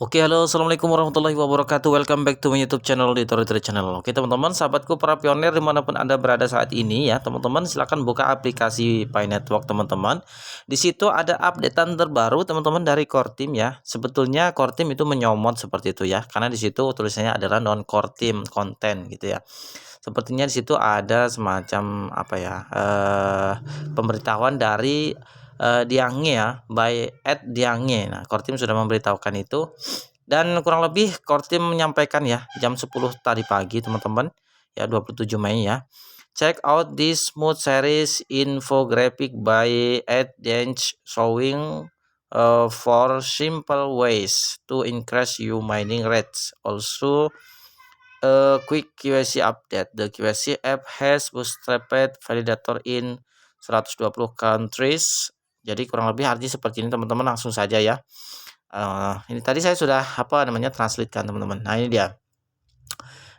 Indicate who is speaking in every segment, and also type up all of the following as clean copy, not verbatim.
Speaker 1: Oke, halo, assalamualaikum warahmatullahi wabarakatuh. Welcome back to my YouTube channel di Tori Channel. Oke, teman-teman, sahabatku para pionir dimanapun anda berada saat ini ya, teman-teman silahkan buka aplikasi Pi Network, teman-teman. Di situ ada updatean terbaru, teman-teman, dari core team ya. Sebetulnya core team itu menyomot seperti itu ya, karena di situ tulisannya adalah non core team content gitu ya. Sepertinya di situ ada semacam apa ya, pemberitahuan dari Diange ya, by @Diange. Nah, core team sudah memberitahukan itu dan kurang lebih core team menyampaikan ya jam 10 tadi pagi, teman-teman. Ya, 27 Mei ya. Check out this smooth series infographic by @Diange showing for simple ways to increase your mining rates. Also, a quick QC update. The QC app has bootstrapped validator in 120 countries. Jadi kurang lebih arti seperti ini, teman-teman, langsung saja ya. Ini tadi saya sudah translatekan, teman-teman. Nah, ini dia.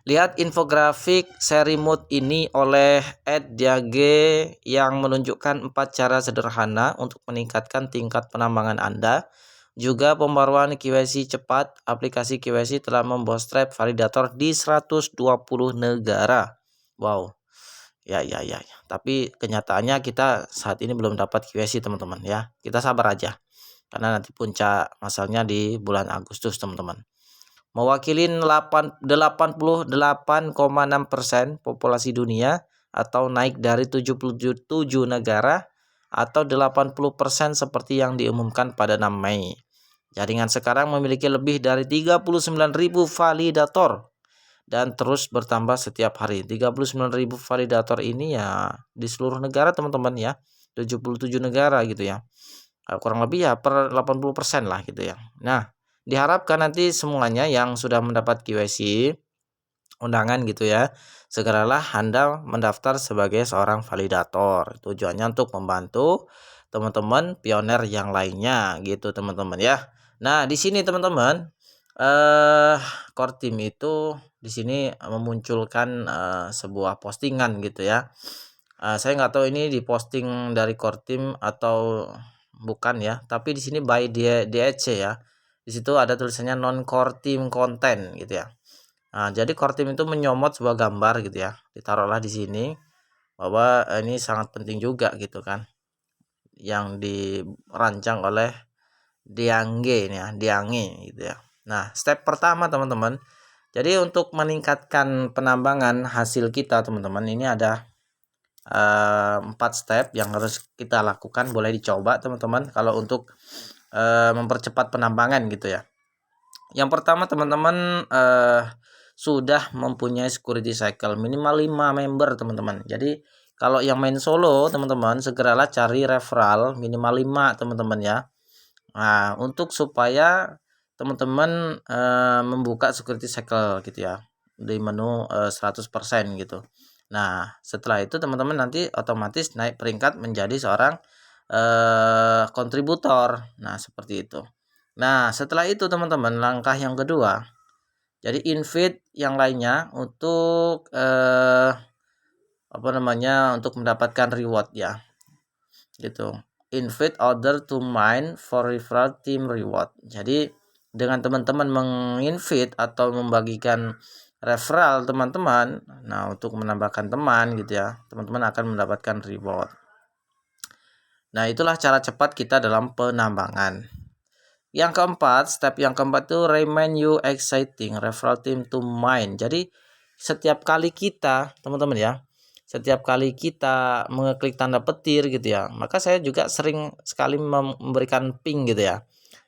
Speaker 1: Lihat infografik seri mood ini oleh @diage yang menunjukkan 4 cara sederhana untuk meningkatkan tingkat penambangan Anda. Juga pembaruan KYC cepat. Aplikasi KYC telah membootstrap validator di 120 negara. Wow. Ya. Tapi kenyataannya kita saat ini belum dapat KYC, teman-teman ya. Kita sabar aja. Karena nanti puncak masalahnya di bulan Agustus, teman-teman. Mewakili 88,6% populasi dunia atau naik dari 77 negara atau 80% seperti yang diumumkan pada 6 Mei. Jaringan sekarang memiliki lebih dari 39.000 validator dan terus bertambah setiap hari. 39.000 validator ini ya di seluruh negara, teman-teman ya. 77 negara gitu ya. Kurang lebih ya per 80% lah gitu ya. Nah, diharapkan nanti semuanya yang sudah mendapat KYC undangan gitu ya, segeralah Anda mendaftar sebagai seorang validator. Tujuannya untuk membantu teman-teman pionir yang lainnya gitu, teman-teman ya. Nah, di sini teman-teman core team itu di sini memunculkan sebuah postingan gitu ya. Saya nggak tahu ini diposting dari core team atau bukan ya, tapi di sini by DHC ya. Di situ ada tulisannya non core team content gitu ya. Nah, jadi core team itu menyomot sebuah gambar gitu ya. Ditaruhlah di sini bahwa ini sangat penting juga gitu kan. Yang dirancang oleh Diange ini ya, Diange gitu ya. Nah, step pertama teman-teman. Jadi untuk meningkatkan penambangan hasil kita, teman-teman, ini ada 4 step yang harus kita lakukan. Boleh dicoba, teman-teman, kalau untuk mempercepat penambangan gitu ya. Yang pertama, teman-teman sudah mempunyai security cycle minimal 5 member, teman-teman. Jadi kalau yang main solo, teman-teman, segeralah cari referral minimal 5, teman-teman ya. Nah, untuk supaya teman-teman membuka security cycle gitu ya di menu 100% gitu. Nah, setelah itu teman-teman nanti otomatis naik peringkat menjadi seorang kontributor. Nah, seperti itu. Nah, setelah itu teman-teman, langkah yang kedua, jadi invite yang lainnya untuk untuk mendapatkan reward ya. Gitu. Invite order to mine for referral team reward. Jadi dengan teman-teman menginvite atau membagikan referral teman-teman, nah untuk menambahkan teman gitu ya, teman-teman akan mendapatkan reward. Nah, itulah cara cepat kita dalam penambangan. Yang keempat, step yang keempat itu remain you exciting referral team to mine. Jadi setiap kali kita, teman-teman ya, setiap kali kita mengeklik tanda petir gitu ya, maka saya juga sering sekali memberikan ping gitu ya.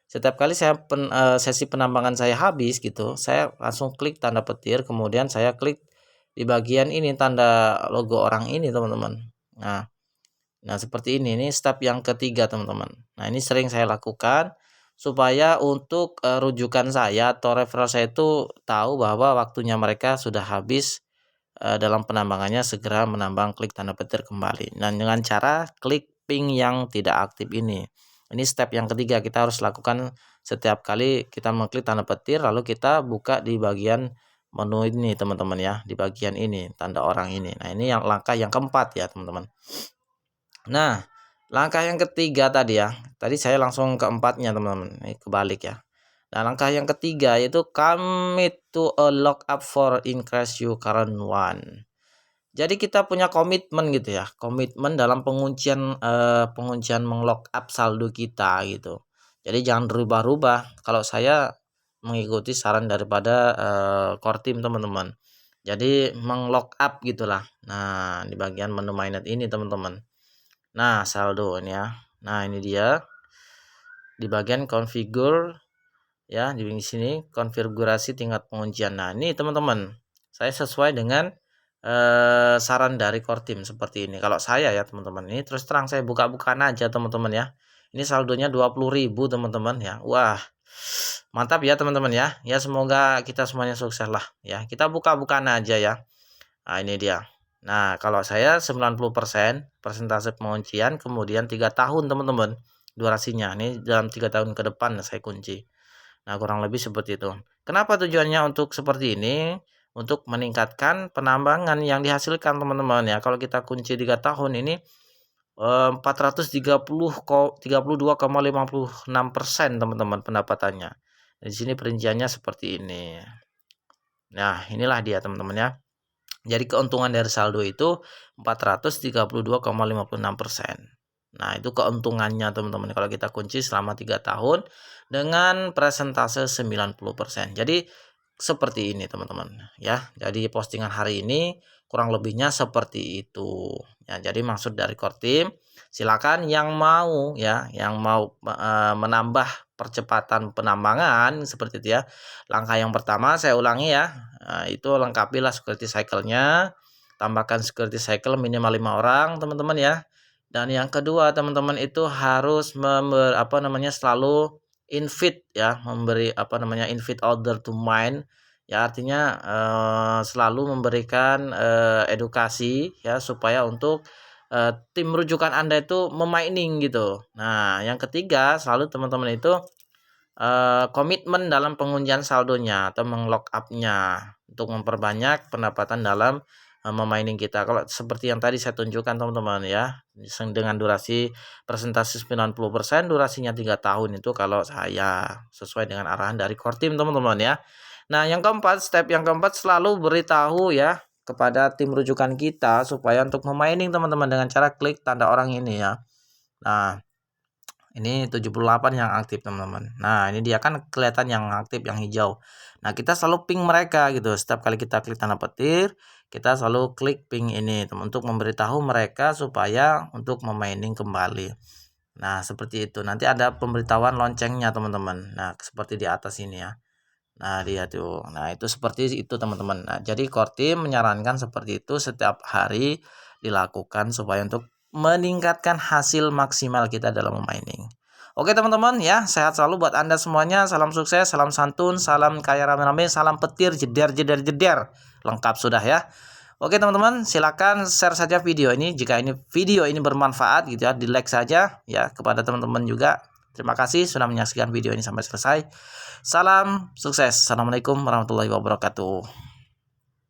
Speaker 1: Setiap kali sesi penambangan saya habis gitu, saya langsung klik tanda petir, kemudian saya klik di bagian ini tanda logo orang ini, teman-teman. Nah, seperti ini step yang ketiga, teman-teman. Nah, ini sering saya lakukan supaya untuk rujukan saya atau referral saya itu tahu bahwa waktunya mereka sudah habis dalam penambangannya, segera menambang, klik tanda petir kembali. Dan dengan cara klik ping yang tidak aktif ini. Ini step yang ketiga kita harus lakukan setiap kali kita mengklik tanda petir, lalu kita buka di bagian menu ini, teman-teman ya, di bagian ini tanda orang ini. Nah, ini yang langkah yang keempat ya, teman-teman. Nah, langkah yang ketiga tadi ya, tadi saya langsung ke empatnya, teman-teman. Ini kebalik ya. Nah, langkah yang ketiga yaitu commit to a lockup for increase your current one. Jadi kita punya komitmen gitu ya, komitmen dalam penguncian meng-lock up saldo kita gitu. Jadi jangan berubah-ubah. Kalau saya mengikuti saran daripada core team teman-teman. Jadi meng-lock up gitulah. Nah, di bagian menu mainnet ini teman-teman. Nah, saldo ini ya. Nah, ini dia di bagian configure ya, di sini konfigurasi tingkat penguncian. Nah, ini teman-teman, saya sesuai dengan saran dari core team seperti ini. Kalau saya ya teman-teman, ini terus terang saya buka-bukaan aja teman-teman ya. Ini saldonya 20.000 teman-teman ya. Wah, mantap ya teman-teman ya. Ya semoga kita semuanya sukses lah ya. Kita buka-bukaan aja ya. Nah, ini dia. Nah, kalau saya 90% persentase penguncian, kemudian 3 tahun teman-teman durasinya. Ini dalam 3 tahun ke depan saya kunci. Nah, kurang lebih seperti itu. Kenapa tujuannya untuk seperti ini? Untuk meningkatkan penambangan yang dihasilkan teman-teman ya. Kalau kita kunci 3 tahun ini 432,56% teman-teman pendapatannya. Di sini perinciannya seperti ini. Nah, inilah dia teman-teman ya. Jadi keuntungan dari saldo itu 432,56%. Nah, itu keuntungannya teman-teman kalau kita kunci selama 3 tahun dengan presentase 90%. Jadi seperti ini teman-teman ya. Jadi postingan hari ini kurang lebihnya seperti itu. Ya, jadi maksud dari core team, silakan yang mau ya, yang mau menambah percepatan penambangan seperti itu ya. Langkah yang pertama saya ulangi ya. Nah, itu lengkapilah security cycle-nya. Tambahkan security cycle minimal 5 orang teman-teman ya. Dan yang kedua teman-teman itu harus selalu invite ya, memberi invite order to mine ya, artinya selalu memberikan edukasi ya supaya untuk tim rujukan Anda itu memining gitu. Nah, yang ketiga selalu teman-teman itu komitmen dalam penguncian saldonya atau meng-lock up-nya untuk memperbanyak pendapatan dalam memining kita. Kalau seperti yang tadi saya tunjukkan teman-teman ya, dengan durasi presentasi 90%, durasinya 3 tahun itu kalau saya sesuai dengan arahan dari core team teman-teman ya. Nah, step yang keempat selalu beritahu ya kepada tim rujukan kita supaya untuk memining teman-teman dengan cara klik tanda orang ini ya. Nah, ini 78 yang aktif teman-teman. Nah, ini dia kan kelihatan yang aktif yang hijau. Nah, kita selalu ping mereka gitu. Setiap kali kita klik tanda petir, kita selalu klik ping ini untuk memberitahu mereka supaya untuk memining kembali. Nah, seperti itu. Nanti ada pemberitahuan loncengnya teman-teman. Nah, seperti di atas ini ya. Nah, dia tuh. Nah, itu seperti itu teman-teman. Nah, jadi core team menyarankan seperti itu setiap hari dilakukan supaya untuk meningkatkan hasil maksimal kita dalam mining. Oke teman-teman ya, sehat selalu buat Anda semuanya. Salam sukses, salam santun, salam kaya rame-rame, salam petir, jeder. Lengkap sudah ya. Oke teman-teman, silakan share saja video ini jika video ini bermanfaat gitu ya, di-like saja ya kepada teman-teman juga. Terima kasih sudah menyaksikan video ini sampai selesai. Salam sukses. Assalamualaikum warahmatullahi wabarakatuh.